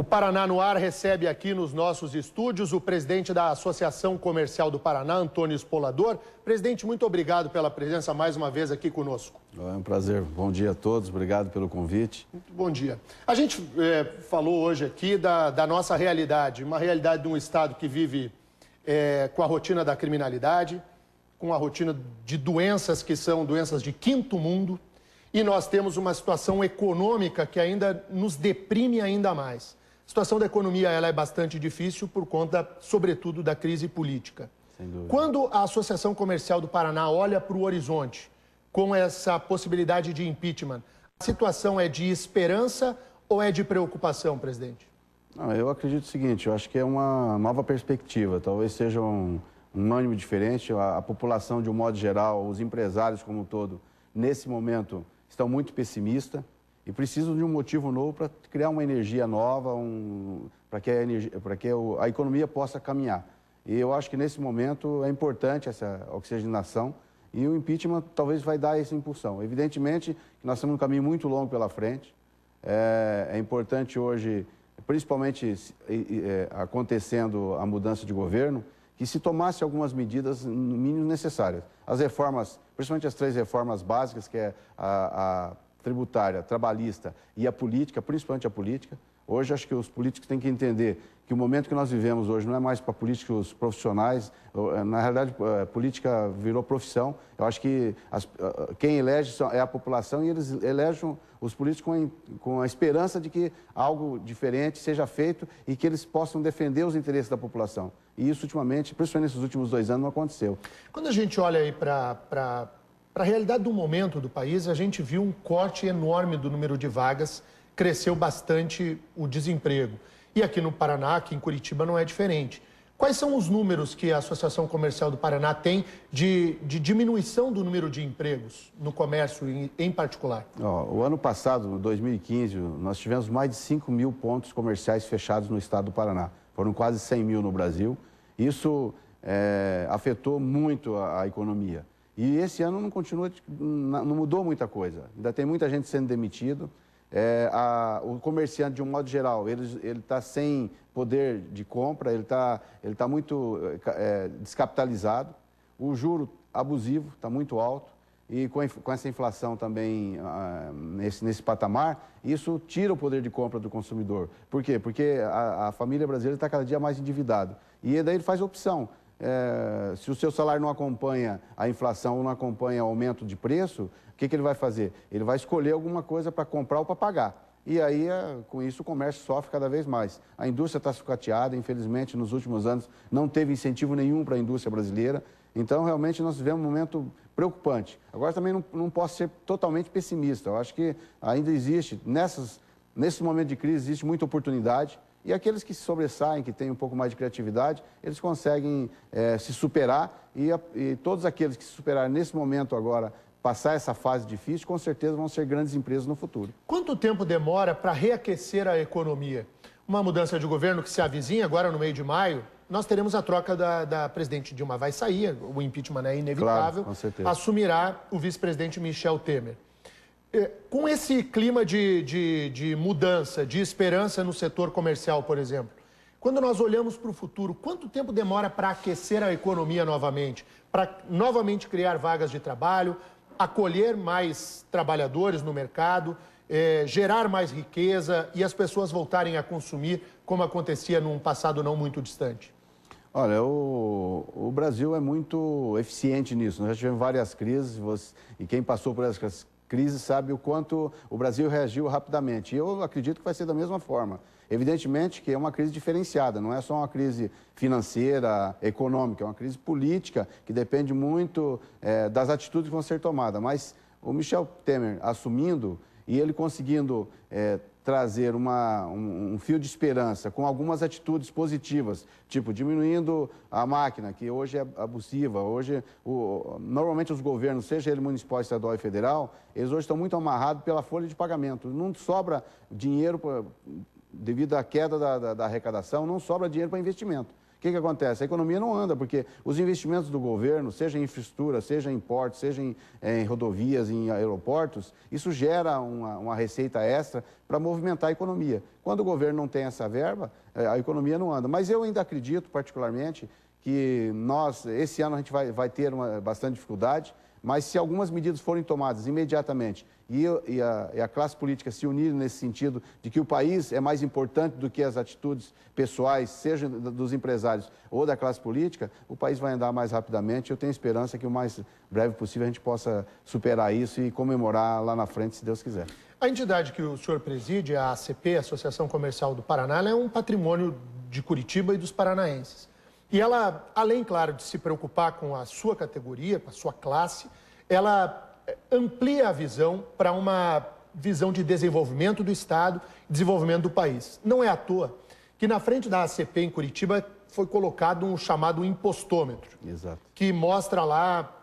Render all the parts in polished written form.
Paraná no Ar recebe aqui nos nossos estúdios o presidente da Associação Comercial do Paraná, Antônio Spolador. Presidente, muito obrigado pela presença mais uma vez aqui conosco. É um prazer. Bom dia a todos. Obrigado pelo convite. Muito bom dia. A gente falou hoje aqui da nossa realidade, uma realidade de um estado que vive com a rotina da criminalidade, com a rotina de doenças que são doenças de quinto mundo, e nós temos uma situação econômica que ainda nos deprime ainda mais. A situação da economia ela é bastante difícil por conta, sobretudo, da crise política. Sem dúvida. Quando a Associação Comercial do Paraná olha para o horizonte com essa possibilidade de impeachment, a situação é de esperança ou é de preocupação, presidente? Não, eu acredito o seguinte, eu acho que é uma nova perspectiva, talvez seja um ânimo diferente. A população, de um modo geral, os empresários como um todo, nesse momento, estão muito pessimistas e precisam de um motivo novo para criar uma energia nova, para que a economia possa caminhar. E eu acho que nesse momento é importante essa oxigenação e o impeachment talvez vai dar essa impulsão. Evidentemente que nós temos um caminho muito longo pela frente. É importante hoje, principalmente acontecendo a mudança de governo, que se tomasse algumas medidas no mínimo necessárias. As reformas, principalmente as 3 reformas básicas, que é a tributária, a trabalhista e a política, principalmente a política. Hoje acho que os políticos têm que entender que o momento que nós vivemos hoje não é mais para políticos profissionais, na realidade a política virou profissão. Eu acho que quem elege é a população e eles elegem os políticos com a esperança de que algo diferente seja feito e que eles possam defender os interesses da população. E isso ultimamente, principalmente nesses últimos 2 anos, não aconteceu. Quando a gente olha aí para a realidade do momento do país, a gente viu um corte enorme do número de vagas, cresceu bastante o desemprego. E aqui no Paraná, aqui em Curitiba, não é diferente. Quais são os números que a Associação Comercial do Paraná tem de diminuição do número de empregos no comércio em particular? O ano passado, 2015, nós tivemos mais de 5 mil pontos comerciais fechados no estado do Paraná. Foram quase 100 mil no Brasil. Isso afetou muito a economia. E esse ano não mudou muita coisa. Ainda tem muita gente sendo demitido. O comerciante, de um modo geral, ele está sem poder de compra, ele tá muito descapitalizado. O juro abusivo está muito alto. E com essa inflação também nesse patamar, isso tira o poder de compra do consumidor. Por quê? Porque a família brasileira está cada dia mais endividada. E daí ele faz opção. Se o seu salário não acompanha a inflação ou não acompanha o aumento de preço, o que ele vai fazer? Ele vai escolher alguma coisa para comprar ou para pagar. E aí, com isso, o comércio sofre cada vez mais. A indústria está sucateada, infelizmente, nos últimos anos não teve incentivo nenhum para a indústria brasileira. Então, realmente, nós vivemos um momento preocupante. Agora, também não posso ser totalmente pessimista. Eu acho que ainda existe, nesse momento de crise, existe muita oportunidade. E aqueles que se sobressaem, que têm um pouco mais de criatividade, eles conseguem se superar. E todos aqueles que se superarem nesse momento agora, passar essa fase difícil, com certeza vão ser grandes empresas no futuro. Quanto tempo demora para reaquecer a economia? Uma mudança de governo que se avizinha agora no meio de maio, nós teremos a troca da presidente Dilma, vai sair, o impeachment é inevitável, claro, com certeza. Assumirá o vice-presidente Michel Temer. Com esse clima de mudança, de esperança no setor comercial, por exemplo, quando nós olhamos para o futuro, quanto tempo demora para aquecer a economia novamente, para novamente criar vagas de trabalho, acolher mais trabalhadores no mercado, gerar mais riqueza e as pessoas voltarem a consumir como acontecia num passado não muito distante? Olha, o Brasil é muito eficiente nisso. Nós já tivemos várias crises e quem passou por essas crises sabe o quanto o Brasil reagiu rapidamente. E eu acredito que vai ser da mesma forma. Evidentemente que é uma crise diferenciada, não é só uma crise financeira, econômica, é uma crise política que depende muito das atitudes que vão ser tomadas. Mas o Michel Temer assumindo e ele conseguindo trazer um fio de esperança com algumas atitudes positivas, tipo diminuindo a máquina, que hoje é abusiva. Hoje, normalmente os governos, seja ele municipal, estadual e federal, eles hoje estão muito amarrados pela folha de pagamento. Não sobra dinheiro, devido à queda da arrecadação, não sobra dinheiro para investimento. O que acontece? A economia não anda, porque os investimentos do governo, seja em infraestrutura, seja em portos, seja em rodovias, em aeroportos, isso gera uma receita extra para movimentar a economia. Quando o governo não tem essa verba, a economia não anda. Mas eu ainda acredito, particularmente, que esse ano a gente vai ter bastante dificuldade, mas se algumas medidas forem tomadas imediatamente e a classe política se unir nesse sentido de que o país é mais importante do que as atitudes pessoais, seja dos empresários ou da classe política, o país vai andar mais rapidamente. Eu tenho esperança que o mais breve possível a gente possa superar isso e comemorar lá na frente, se Deus quiser. A entidade que o senhor preside, a ACP, Associação Comercial do Paraná, ela é um patrimônio de Curitiba e dos paranaenses. E ela, além, claro, de se preocupar com a sua categoria, com a sua classe, ela amplia a visão para uma visão de desenvolvimento do Estado, desenvolvimento do país. Não é à toa que na frente da ACP em Curitiba foi colocado um chamado impostômetro. Exato. Que mostra lá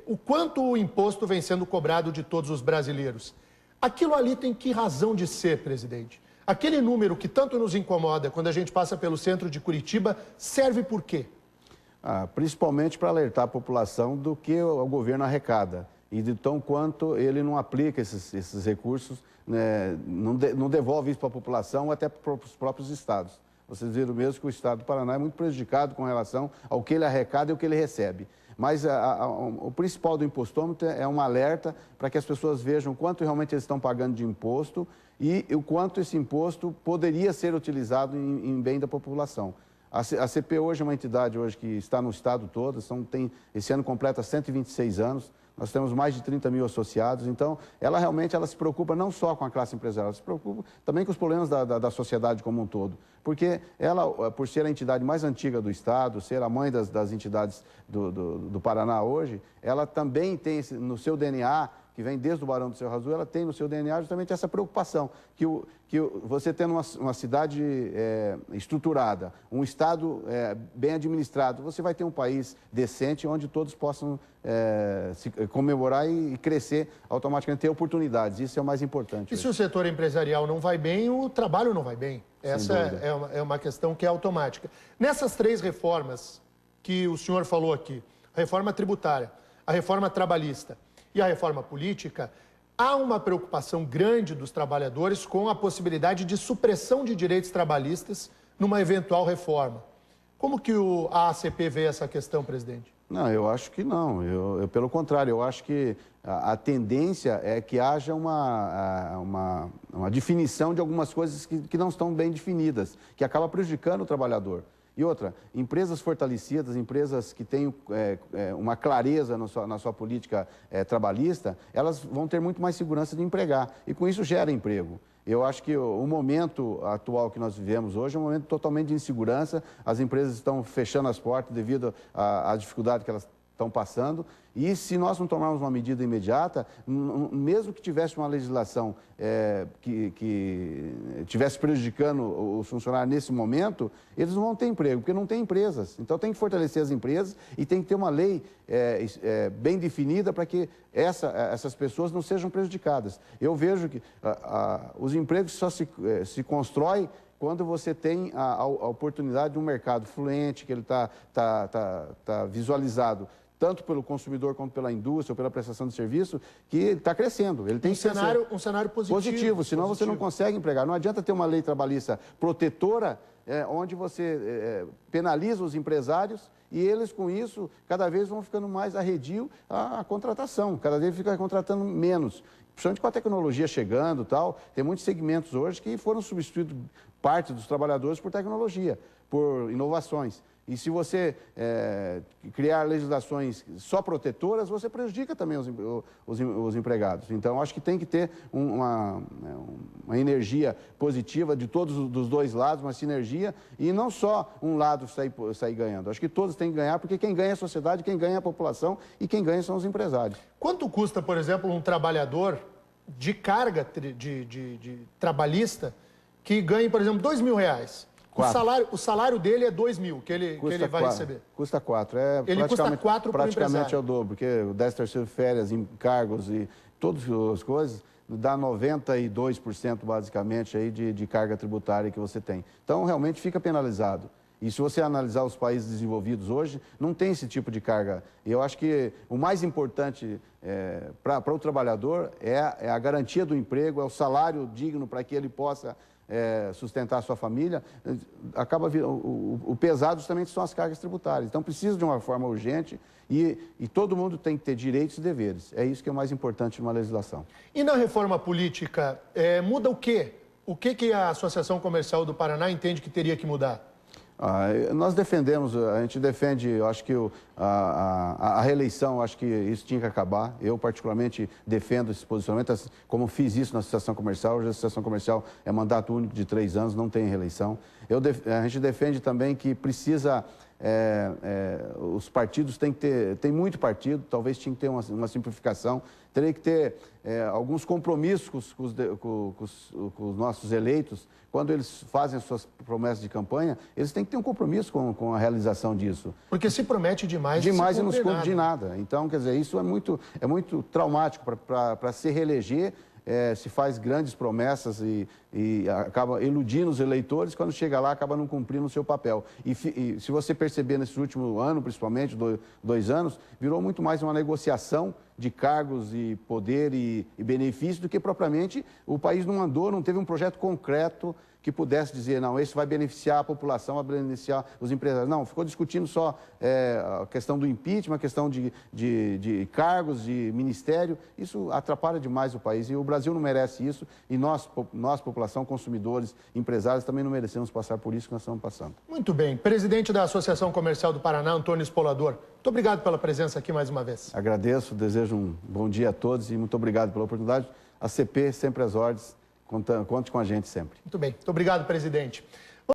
o quanto o imposto vem sendo cobrado de todos os brasileiros. Aquilo ali tem que razão de ser, presidente? Aquele número que tanto nos incomoda quando a gente passa pelo centro de Curitiba, serve por quê? Principalmente para alertar a população do que o governo arrecada e de tão quanto ele não aplica esses recursos, né, não devolve isso para a população ou até para os próprios estados. Vocês viram mesmo que o estado do Paraná é muito prejudicado com relação ao que ele arrecada e o que ele recebe. Mas o principal do impostômetro é um alerta para que as pessoas vejam quanto realmente eles estão pagando de imposto e o quanto esse imposto poderia ser utilizado em bem da população. A ACP hoje é uma entidade hoje que está no estado todo, esse ano completa 126 anos, nós temos mais de 30 mil associados, então ela realmente se preocupa não só com a classe empresarial, ela se preocupa também com os problemas da sociedade como um todo. Porque ela, por ser a entidade mais antiga do estado, ser a mãe das entidades do Paraná hoje, ela também tem no seu DNA, que vem desde o Barão do Cerro Azul, ela tem no seu DNA justamente essa preocupação, que você tendo uma cidade estruturada, um estado bem administrado, você vai ter um país decente onde todos possam se comemorar e crescer automaticamente, ter oportunidades, isso é o mais importante. E se o setor empresarial não vai bem, o trabalho não vai bem. Essa é uma questão que é automática. Nessas três reformas que o senhor falou aqui, a reforma tributária, a reforma trabalhista e a reforma política, há uma preocupação grande dos trabalhadores com a possibilidade de supressão de direitos trabalhistas numa eventual reforma. Como que a ACP vê essa questão, presidente? Não, eu acho que não. Pelo contrário, eu acho que a tendência é que haja uma definição de algumas coisas que não estão bem definidas, que acaba prejudicando o trabalhador. E outra, empresas fortalecidas, empresas que têm uma clareza na sua política trabalhista, elas vão ter muito mais segurança de empregar. E com isso gera emprego. Eu acho que o momento atual que nós vivemos hoje é um momento totalmente de insegurança. As empresas estão fechando as portas devido à dificuldade que elas estão passando. E se nós não tomarmos uma medida imediata, mesmo que tivesse uma legislação que estivesse prejudicando os funcionários nesse momento, eles não vão ter emprego, porque não tem empresas. Então tem que fortalecer as empresas e tem que ter uma lei bem definida para que essas pessoas não sejam prejudicadas. Eu vejo que os empregos só se constroem quando você tem a oportunidade de um mercado fluente, que ele está visualizado tanto pelo consumidor quanto pela indústria ou pela prestação de serviço, que está crescendo. Ele tem um cenário positivo. Senão você não consegue empregar. Não adianta ter uma lei trabalhista protetora onde você penaliza os empresários e eles, com isso, cada vez vão ficando mais arredio à contratação, cada vez fica contratando menos. Principalmente com a tecnologia chegando e tal, tem muitos segmentos hoje que foram substituídos, parte dos trabalhadores, por tecnologia, por inovações. E se você criar legislações só protetoras, você prejudica também os empregados. Então, acho que tem que ter uma energia positiva de todos os dois lados, uma sinergia, e não só um lado sair ganhando. Acho que todos têm que ganhar, porque quem ganha é a sociedade, quem ganha é a população e quem ganha são os empresários. Quanto custa, por exemplo, um trabalhador de carga de trabalhista que ganhe, por exemplo, R$2.000? O salário dele é 2 mil que ele vai receber. Custa 4. Ele custa 4 para o empresário. Praticamente é o dobro, porque o 13º férias, encargos e todas as coisas, dá 92% basicamente aí de carga tributária que você tem. Então, realmente fica penalizado. E se você analisar os países desenvolvidos hoje, não tem esse tipo de carga. E eu acho que o mais importante para o trabalhador é a garantia do emprego, é o salário digno para que ele possa sustentar a sua família. O pesado justamente são as cargas tributárias. Então precisa de uma reforma urgente e todo mundo tem que ter direitos e deveres. É isso que é o mais importante numa legislação. E na reforma política, muda o quê? O que a Associação Comercial do Paraná entende que teria que mudar? Nós defendemos, a gente defende, eu acho que a reeleição, acho que isso tinha que acabar. Eu, particularmente, defendo esse posicionamento, como fiz isso na Associação Comercial. Hoje a Associação Comercial é mandato único de 3 anos, não tem reeleição. A gente defende também que precisa... os partidos têm que ter... Tem muito partido, talvez tinha que ter uma simplificação. Teria que ter alguns compromissos com os nossos eleitos. Quando eles fazem as suas promessas de campanha, eles têm que ter um compromisso com a realização disso. Porque se promete demais e não se cumpre de nada. Então, quer dizer, isso é muito traumático para se reeleger. Se faz grandes promessas e acaba iludindo os eleitores, quando chega lá acaba não cumprindo o seu papel. E se você perceber nesse último ano, principalmente 2 anos, virou muito mais uma negociação de cargos e poder e benefício do que propriamente o país não teve um projeto concreto que pudesse dizer, não, esse vai beneficiar a população, vai beneficiar os empresários. Não, ficou discutindo só a questão do impeachment, a questão de cargos, de ministério. Isso atrapalha demais o país e o Brasil não merece isso. E nós população, consumidores, empresários, também não merecemos passar por isso que nós estamos passando. Muito bem. Presidente da Associação Comercial do Paraná, Antônio Spolador, muito obrigado pela presença aqui mais uma vez. Agradeço, desejo um bom dia a todos e muito obrigado pela oportunidade. A CP sempre às ordens. Conte com a gente sempre. Muito bem. Muito obrigado, presidente.